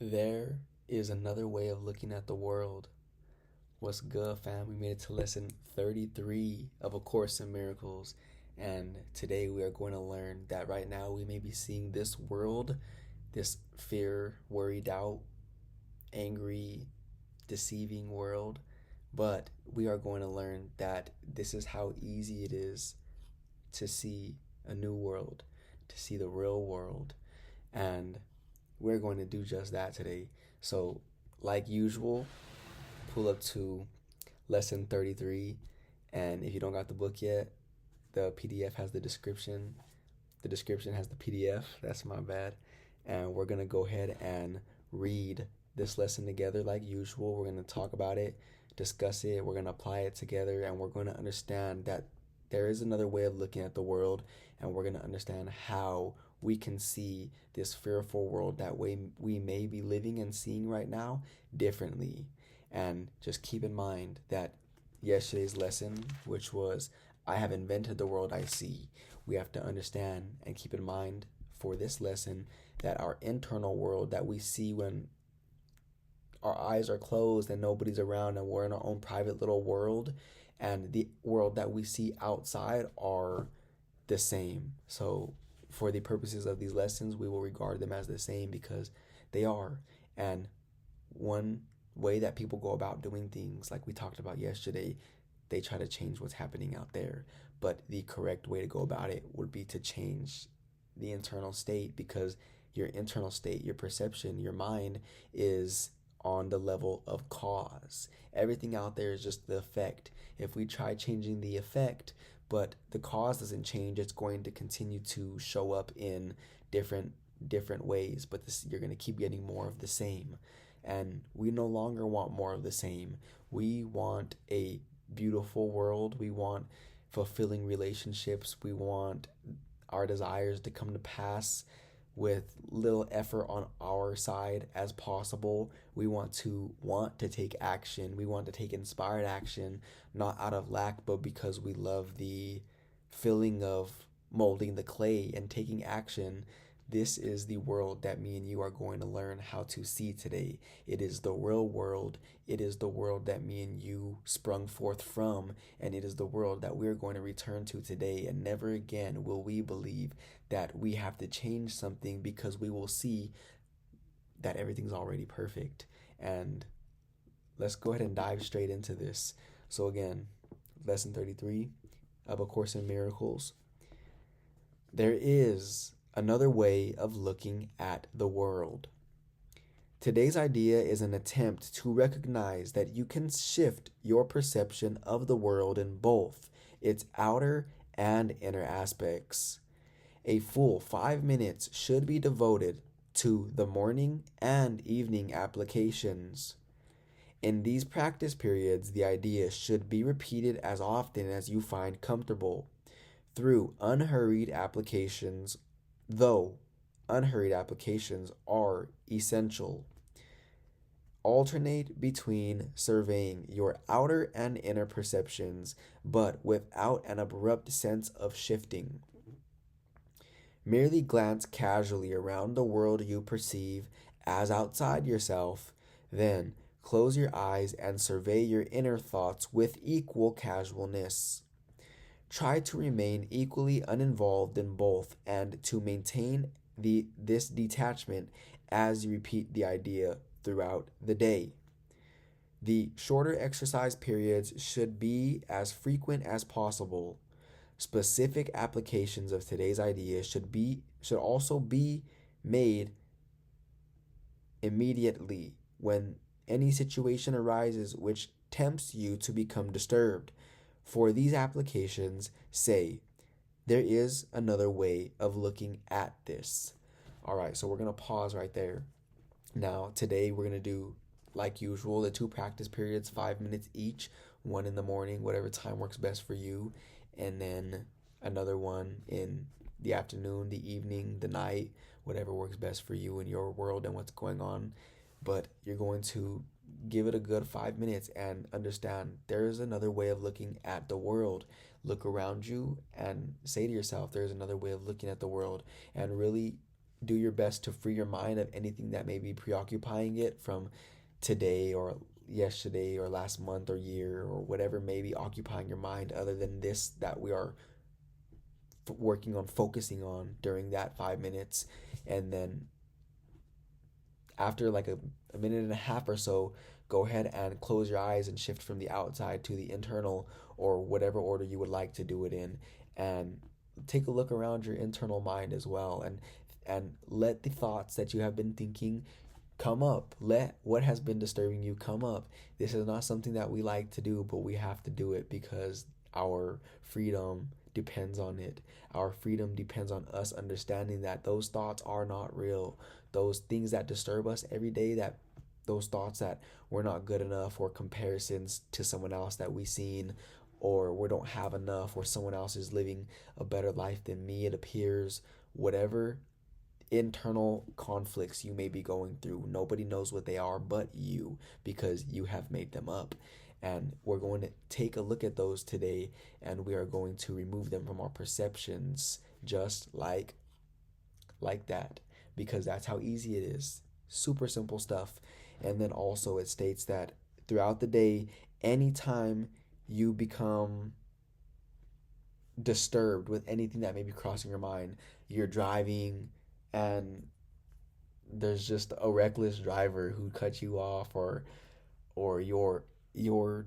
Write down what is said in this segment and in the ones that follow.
There is another way of looking at the world. What's good, fam? We made it to lesson 33 of A Course in Miracles. And today we are going to learn that right now we may be seeing this world, this fear, worry, doubt, angry, deceiving world. But we are going to learn that this is how easy it is to see a new world, to see the real world. And we're going to do just that today. So, like usual, pull up to lesson 33. And if you don't got the book yet, the PDF has the description. The description has the PDF. That's my bad. And we're going to go ahead and read this lesson together like usual. We're going to talk about it, discuss it, we're going to apply it together, and we're going to understand that there is another way of looking at the world, and we're going to understand how we can see this fearful world that we may be living and seeing right now differently. And just keep in mind that yesterday's lesson, which was I have invented the world I see, we have to understand and keep in mind for this lesson that our internal world that we see when our eyes are closed and nobody's around and we're in our own private little world, and the world that we see outside are the same. So for the purposes of these lessons, we will regard them as the same because they are. And one way that people go about doing things, like we talked about yesterday, they try to change what's happening out there. But the correct way to go about it would be to change the internal state, because your internal state, your perception, your mind is on the level of cause. Everything out there is just the effect. If we try changing the effect, but the cause doesn't change, it's going to continue to show up in different ways. But you're going to keep getting more of the same. And we no longer want more of the same. We want a beautiful world. We want fulfilling relationships. We want our desires to come to pass with little effort on our side as possible. We want to take action. We want to take inspired action, not out of lack, but because we love the feeling of molding the clay and taking action. This is the world that me and you are going to learn how to see today. It is the real world. It is the world that me and you sprung forth from, and it is the world that we're going to return to today. And never again will we believe that we have to change something, because we will see that everything's already perfect. And let's go ahead and dive straight into this. So again, lesson 33 of A Course in Miracles. There is another way of looking at the world. Today's idea is an attempt to recognize that you can shift your perception of the world in both its outer and inner aspects. A full 5 minutes should be devoted to the morning and evening applications. In these practice periods, the idea should be repeated as often as you find comfortable. Through unhurried applications, though unhurried applications are essential. Alternate between surveying your outer and inner perceptions, but without an abrupt sense of shifting. Merely glance casually around the world you perceive as outside yourself, then close your eyes and survey your inner thoughts with equal casualness. Try to remain equally uninvolved in both and to maintain this detachment as you repeat the idea throughout the day. The shorter exercise periods should be as frequent as possible. Specific applications of today's idea should also be made immediately when any situation arises which tempts you to become disturbed. For these applications, say, there is another way of looking at this. All right, so we're going to pause right there. Now, today we're going to do, like usual, the 2 practice periods, 5 minutes each, one in the morning, whatever time works best for you, and then another one in the afternoon, the evening, the night, whatever works best for you in your world and what's going on. But you're going to give it a good 5 minutes and understand there is another way of looking at the world. Look around you and say to yourself, there's another way of looking at the world, and really do your best to free your mind of anything that may be preoccupying it from today or yesterday or last month or year or whatever may be occupying your mind other than this that we are working on focusing on during that 5 minutes. And then after like a minute and a half or so, go ahead and close your eyes and shift from the outside to the internal or whatever order you would like to do it in, and take a look around your internal mind as well, and let the thoughts that you have been thinking come up. Let what has been disturbing you come up. This is not something that we like to do, but we have to do it because our freedom depends on it. Our freedom depends on us understanding that those thoughts are not real. Those things that disturb us every day, that those thoughts that we're not good enough, or comparisons to someone else that we seen, or we don't have enough, or someone else is living a better life than me, it appears. Whatever internal conflicts you may be going through, nobody knows what they are but you, because you have made them up. And we're going to take a look at those today, and we are going to remove them from our perceptions, just like that, because that's how easy it is. Super simple stuff. And then also it states that throughout the day, anytime you become disturbed with anything that may be crossing your mind, you're driving and there's just a reckless driver who cuts you off, or you're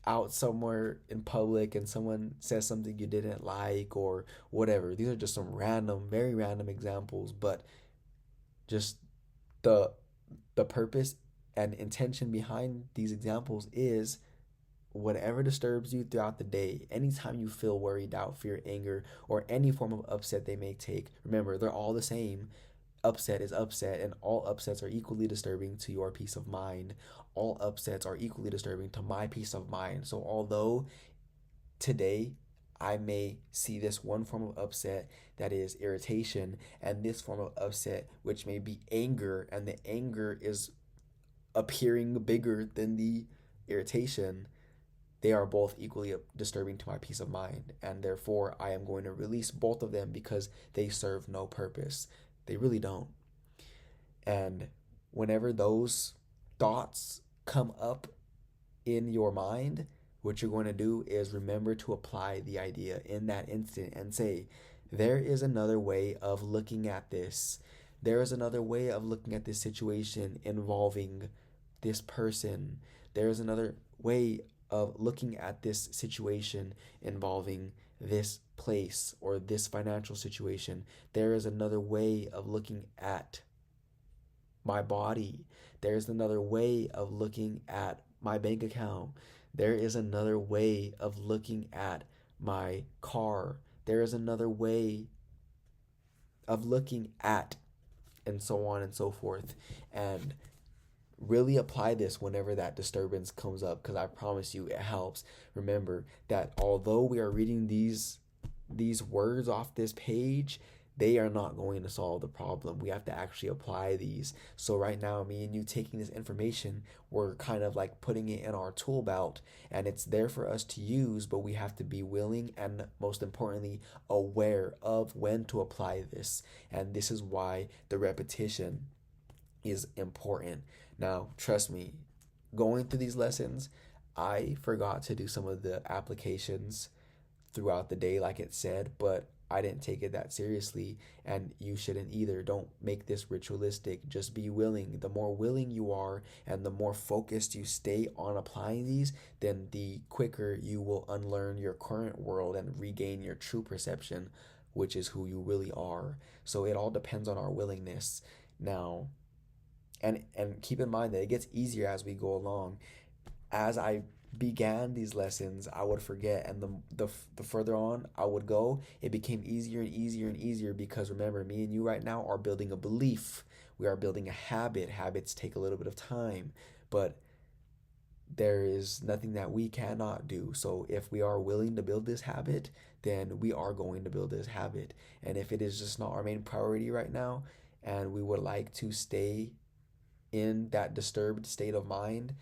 out somewhere in public and someone says something you didn't like or whatever. These are just some random, very random examples, but just the the purpose and intention behind these examples is whatever disturbs you throughout the day, anytime you feel worried, doubt, fear, anger, or any form of upset they may take, remember, they're all the same. Upset is upset, and all upsets are equally disturbing to your peace of mind. All upsets are equally disturbing to my peace of mind. So, although today I may see this one form of upset that is irritation, and this form of upset, which may be anger, and the anger is appearing bigger than the irritation, they are both equally disturbing to my peace of mind. And therefore, I am going to release both of them because they serve no purpose. They really don't. And whenever those thoughts come up in your mind, what you're going to do is remember to apply the idea in that instant and say, there is another way of looking at this. There is another way of looking at this situation involving this person. There is another way of looking at this situation involving this place or this financial situation. There is another way of looking at my body. There's another way of looking at my bank account. There is another way of looking at my car. There is another way of looking at, and so on and so forth. And really apply this whenever that disturbance comes up, because I promise you it helps. Remember that although we are reading these words off this page, they are not going to solve the problem. We have to actually apply these. So right now, me and you taking this information, we're kind of like putting it in our tool belt, and it's there for us to use, but we have to be willing and, most importantly, aware of when to apply this. And this is why the repetition is important. Now, trust me, going through these lessons, I forgot to do some of the applications throughout the day, like it said, but I didn't take it that seriously, and you shouldn't either. Don't make this ritualistic. Just be willing. The more willing you are and the more focused you stay on applying these, then the quicker you will unlearn your current world and regain your true perception, which is who you really are. So it all depends on our willingness. Now, and keep in mind that it gets easier as we go along. As I began these lessons, I would forget, and the further on I would go, it became easier and easier and easier, because remember, me and you right now are building a belief. We are building a habit. Habits take a little bit of time, but there is nothing that we cannot do. So if we are willing to build this habit, then we are going to build this habit. And if it is just not our main priority right now, and we would like to stay in that disturbed state of mind,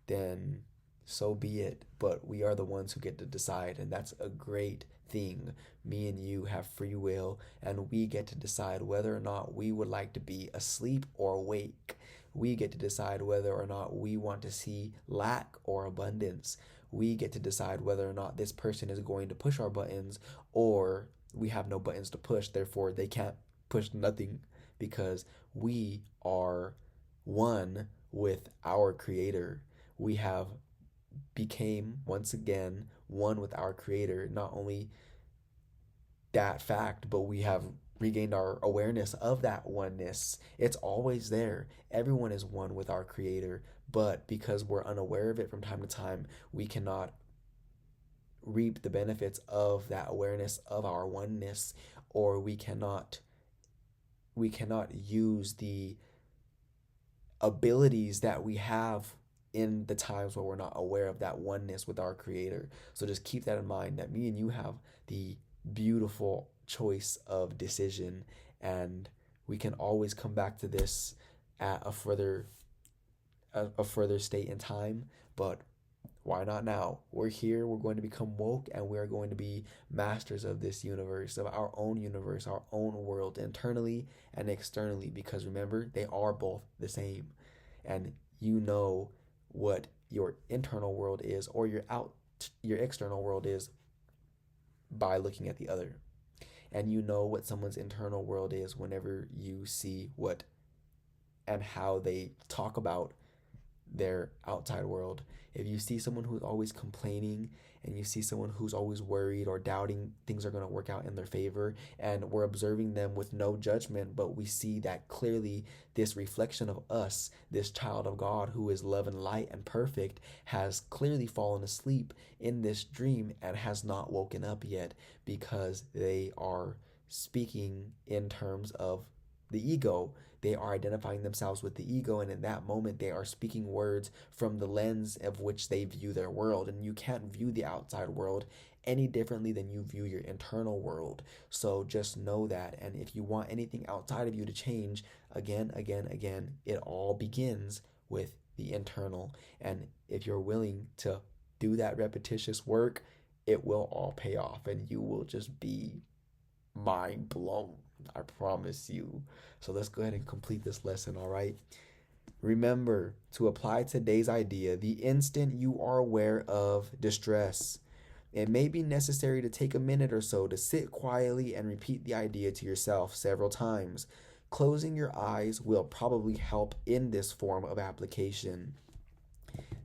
then so be it. But we are the ones who get to decide, and that's a great thing. Me and you have free will, and we get to decide whether or not we would like to be asleep or awake. We get to decide whether or not we want to see lack or abundance. We get to decide whether or not this person is going to push our buttons, or we have no buttons to push, therefore they can't push nothing, because we are one with our creator. We have became once again one with our creator. Not only that fact, but we have regained our awareness of that oneness. It's always there. Everyone is one with our creator, but because we're unaware of it from time to time, we cannot reap the benefits of that awareness of our oneness, or we cannot use the abilities that we have in the times where we're not aware of that oneness with our creator. So just keep that in mind, that me and you have the beautiful choice of decision, and we can always come back to this at a further state in time. But why not now? We're here, we're going to become woke, and we're going to be masters of this universe, of our own world, internally and externally, because remember, they are both the same. And you know what your internal world is, or your external world is, by looking at the other. And you know what someone's internal world is whenever you see what and how they talk about their outside world. If you see someone who's always complaining, and you see someone who's always worried or doubting things are going to work out in their favor, and we're observing them with no judgment, but we see that clearly this reflection of us, this child of God who is love and light and perfect, has clearly fallen asleep in this dream and has not woken up yet, because they are speaking in terms of the ego. They are identifying themselves with the ego, and in that moment they are speaking words from the lens of which they view their world. And you can't view the outside world any differently than you view your internal world. So just know that. And if you want anything outside of you to change, again, it all begins with the internal. And if you're willing to do that repetitious work, it will all pay off, and you will just be mind blown. I promise you. So let's go ahead and complete this lesson, all right? Remember to apply today's idea the instant you are aware of distress. It may be necessary to take a minute or so to sit quietly and repeat the idea to yourself several times. Closing your eyes will probably help in this form of application.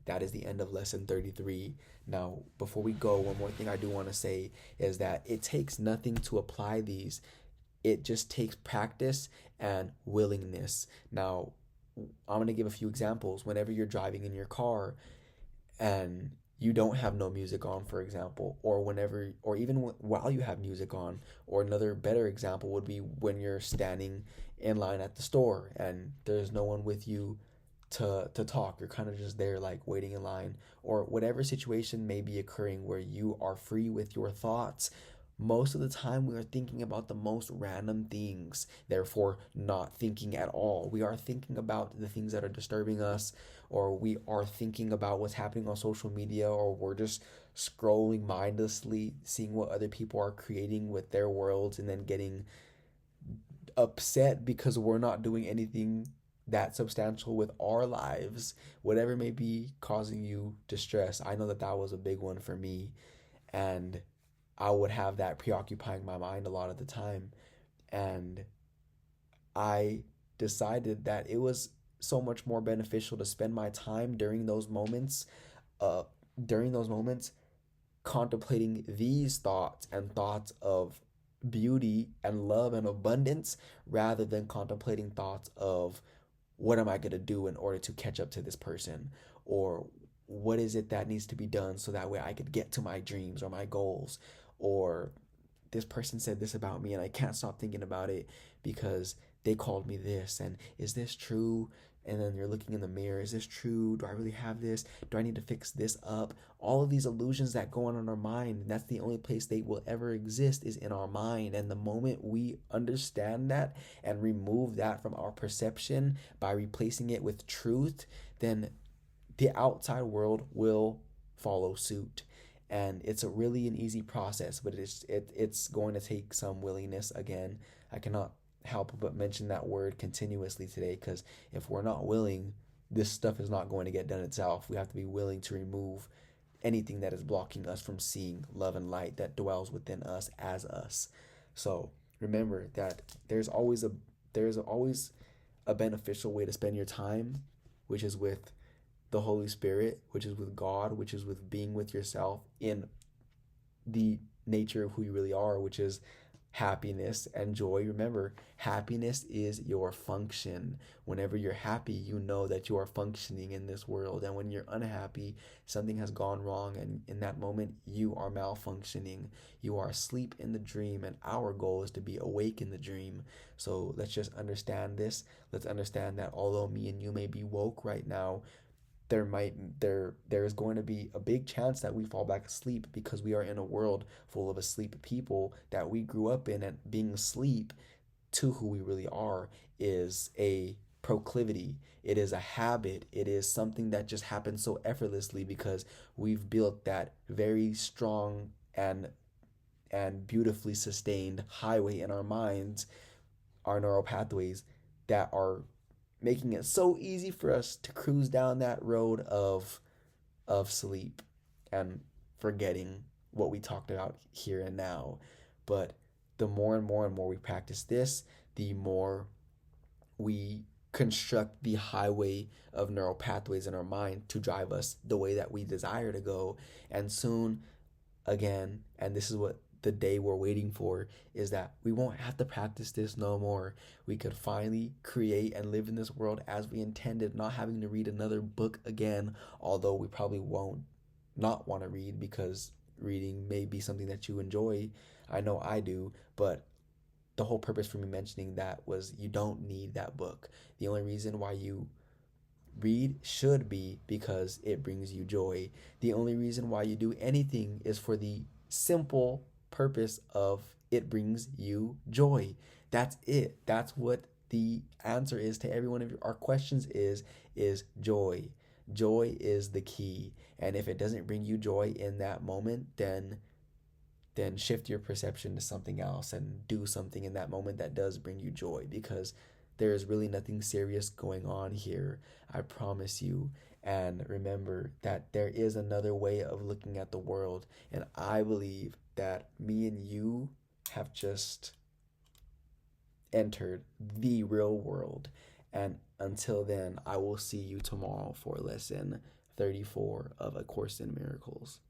That is the end of lesson 33. Now, before we go, one more thing I do want to say is that it takes nothing to apply these. It just takes practice and willingness. Now, I'm going to give a few examples. Whenever you're driving in your car and you don't have no music on, for example, or even while you have music on, or another better example would be when you're standing in line at the store and there's no one with you to talk. You're kind of just there, like waiting in line, or whatever situation may be occurring where you are free with your thoughts. Most of the time, we are thinking about the most random things, therefore, not thinking at all. We are thinking about the things that are disturbing us, or we are thinking about what's happening on social media, or we're just scrolling mindlessly, seeing what other people are creating with their worlds, and then getting upset because we're not doing anything that substantial with our lives. Whatever may be causing you distress, I know that was a big one for me, and I would have that preoccupying my mind a lot of the time. And I decided that it was so much more beneficial to spend my time uh, during those moments, contemplating these thoughts and thoughts of beauty and love and abundance, rather than contemplating thoughts of what am I going to do in order to catch up to this person, or what is it that needs to be done so that way I could get to my dreams or my goals, or this person said this about me and I can't stop thinking about it because they called me this, and is this true? And then you're looking in the mirror, is this true? Do I really have this? Do I need to fix this up? All of these illusions that go on in our mind, and that's the only place they will ever exist, is in our mind. And the moment we understand that and remove that from our perception by replacing it with truth, then the outside world will follow suit. And it's a really an easy process, but it's going to take some willingness. Again, I cannot help but mention that word continuously today, because if we're not willing, this stuff is not going to get done itself. We have to be willing to remove anything that is blocking us from seeing love and light that dwells within us as us. So remember that there's always a beneficial way to spend your time, which is with the Holy Spirit, which is with God, which is with being with yourself in the nature of who you really are, which is happiness and joy. Remember, happiness is your function. Whenever you're happy, you know that you are functioning in this world. And when you're unhappy, something has gone wrong. And in that moment, you are malfunctioning. You are asleep in the dream. And our goal is to be awake in the dream. So let's just understand this. Let's understand that although me and you may be woke right now, there is going to be a big chance that we fall back asleep, because we are in a world full of asleep people that we grew up in, and being asleep to who we really are is a proclivity. It is a habit. It is something that just happens so effortlessly because we've built that very strong and beautifully sustained highway in our minds, our neural pathways, that are making it so easy for us to cruise down that road of sleep and forgetting what we talked about here and now. But the more and more and more we practice this, the more we construct the highway of neural pathways in our mind to drive us the way that we desire to go. And soon, again, and this is what the day we're waiting for, is that we won't have to practice this no more. We could finally create and live in this world as we intended, not having to read another book again, although we probably won't not want to read, because reading may be something that you enjoy. I know I do, but the whole purpose for me mentioning that was you don't need that book. The only reason why you read should be because it brings you joy. The only reason why you do anything is for the simple purpose of it brings you joy. That's it. That's what the answer is to every one of our questions is joy. Joy is the key. And if it doesn't bring you joy in that moment, then shift your perception to something else and do something in that moment that does bring you joy, because there is really nothing serious going on here, I promise you. And remember that there is another way of looking at the world, and I believe that me and you have just entered the real world. And until then, I will see you tomorrow for lesson 34 of A Course in Miracles.